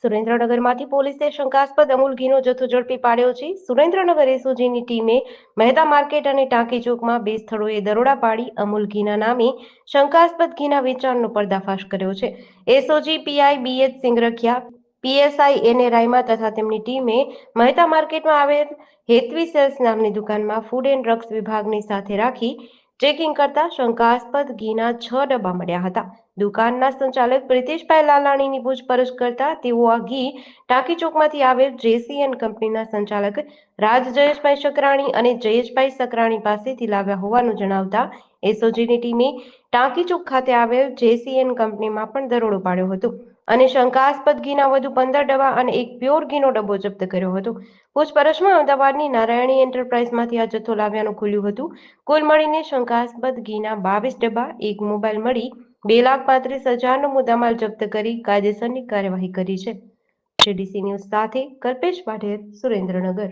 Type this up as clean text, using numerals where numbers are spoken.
સુરેન્દ્રનગરમાંથી પોલીસે શંકાસ્પદ અમૂલ ઘીનો જથ્થો ઝડપી પાડ્યો છે। સુરેન્દ્રનગર એસઓજીની ટીમે મહેતા માર્કેટ અને ટાંકી ચોકમાં 2 સ્થળોએ દરોડા પાડી અમૂલ ઘીના નામે શંકાસ્પદ ઘીના વેચાણનો પર્દાફાશ કર્યો છે। એસઓજી પીઆઈ બીએચ સિંગરખિયા, પીએસઆઈ એને રાયમા તથા તેમની ટીમે મહેતા માર્કેટમાં આવેલ હેતવી સેલ્સ નામની દુકાનમાં ફૂડ એન્ડ ડ્રગ્સ વિભાગની સાથે રાખી ચેકિંગ કરતા શંકાસ્પદ ઘીના 6 ડબ્બા મળ્યા હતા। દુકાનના સંચાલક પ્રિતેશભાઈ લાલાણીની પૂછપરછ કરતા તેઓ આ ઘી ટાંકી ચોકમાંથી આવેલ જેસીએન કંપનીના સંચાલક રાજ જયેશભાઈ શકરાણી અને જયેશભાઈ શકરાણી પાસેથી લાવ્યા હોવાનું જણાવતા એસઓજીની ટીમે ટાંકી ચોક ખાતે આવેલ જેસીએન કંપનીમાં પણ દરોડો પાડ્યો હતો અને શંકાસ્પદ ઘીના વધુ 15 ડબ્બા અને એક પ્યોર ઘીનો ડબ્બો જપ્ત કર્યો હતો। પૂછપરછમાં અમદાવાદની નારાયણી એન્ટરપ્રાઇઝમાંથી આ જથ્થો લાવ્યાનું ખુલ્યું હતું। કુલ મળીને શંકાસ્પદ ઘીના 22 ડબ્બા, એક મોબાઈલ મળી 2,35,000નો મુદ્દામાલ જપ્ત કરી કાયદેસરની કાર્યવાહી કરી છે। જેડીસી ન્યૂઝ સાથે કલ્પેશ પાઢેર, સુરેન્દ્રનગર।